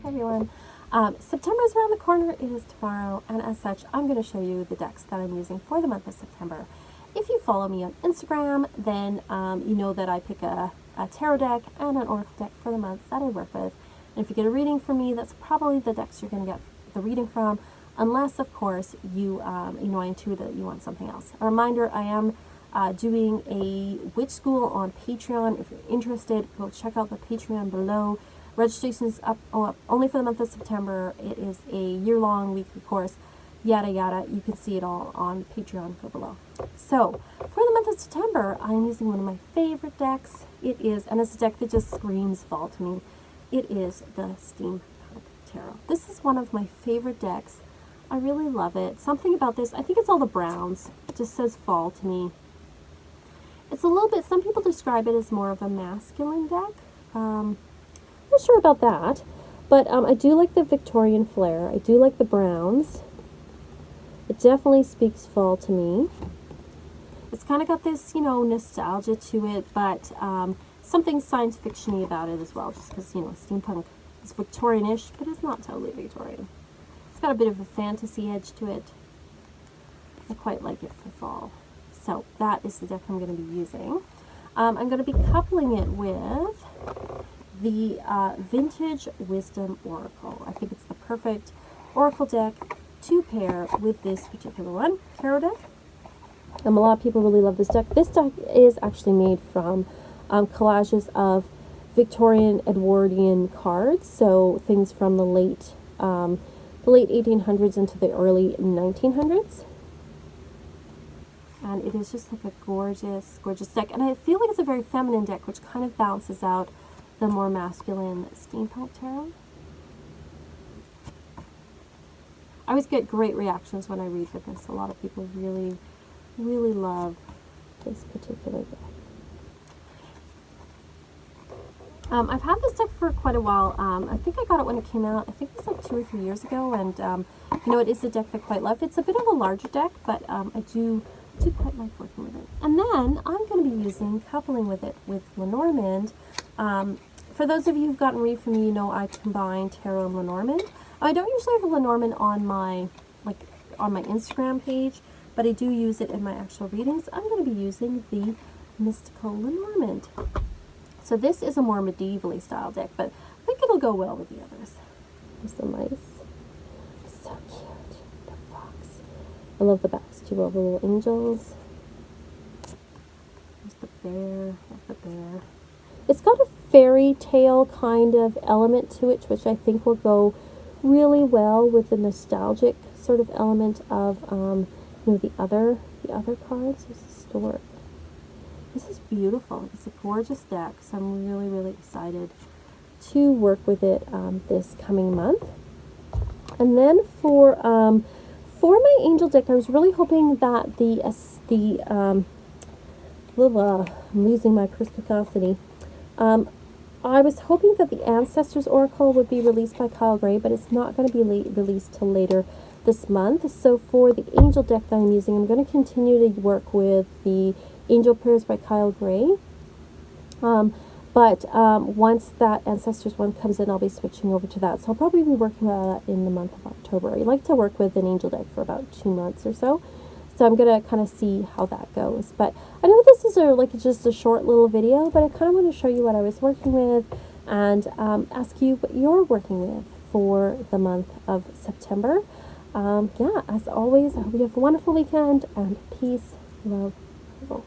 everyone. September is around the corner. It is tomorrow, and as such, I'm going to show you the decks that I'm using for the month of September. If you follow me on Instagram, then you know that I pick a tarot deck and an oracle deck for the month that I work with. And if you get a reading from me, that's probably the decks you're going to get the reading from, unless, of course, you I intuit that you want something else. A reminder, I am doing a witch school on Patreon. If you're interested, go check out the Patreon below. Registration is up only for the month of September. It is a year-long weekly course, yada yada. You can see it all on Patreon, go below. So, for the month of September, I'm using one of my favorite decks. It is, and it's a deck that just screams fall to me. It is the Steampunk Tarot. This is one of my favorite decks. I really love it. Something about this, I think it's all the browns. It just says fall to me. It's a little bit, some people describe it as more of a masculine deck. Not sure about that, but I do like the Victorian flair. I do like the browns. It definitely speaks fall to me. It's kind of got this, nostalgia to it, but something science fiction-y about it as well, just because, steampunk is Victorian-ish, but it's not totally Victorian. It's got a bit of a fantasy edge to it. I quite like it for fall. So that is the deck I'm going to be using. I'm going to be coupling it with the Vintage Wisdom Oracle. I think it's the perfect oracle deck to pair with this particular one, tarot deck. A lot of people really love this deck. This deck is actually made from collages of Victorian Edwardian cards, so things from the late 1800s into the early 1900s. And it is just like a gorgeous, gorgeous deck. And I feel like it's a very feminine deck, which kind of balances out the more masculine Steampunk Tarot. I always get great reactions when I read with this. A lot of people really, really love this particular deck. I've had this deck for quite a while. I think I got it when it came out. I think it was like 2 or 3 years ago. And, it is a deck that I quite love. It's a bit of a larger deck, but I do quite like working with it. And then I'm going to be coupling with it with Lenormand. For those of you who've gotten read from me, you know I combine tarot and Lenormand. I don't usually have a Lenormand on my Instagram page, but I do use it in my actual readings. I'm going to be using the Mystical Lenormand. So this is a more medievally style deck, but I think it'll go well with the others. There's the mice. So cute. The fox. I love the backs too, all the little angels. There's the bear. Love the bear. It's got a fairy tale kind of element to it, which I think will go really well with the nostalgic sort of element of the other cards. There's a stork. This is beautiful. It's a gorgeous deck, so I'm really, really excited to work with it this coming month. And then for my angel deck, I was really hoping that I'm losing my perspicacity. I was hoping that the Ancestors Oracle would be released by Kyle Gray, but it's not going to be released till later this month. So for the angel deck that I'm using, I'm going to continue to work with the Angel Prayers by Kyle Gray. But once that Ancestors one comes in, I'll be switching over to that. So I'll probably be working on that in the month of October. I like to work with an angel deck for about 2 months or so. So I'm going to kind of see how that goes. But I know this is just a short little video, but I kind of want to show you what I was working with and ask you what you're working with for the month of September. As always, I hope you have a wonderful weekend, and peace, love, love.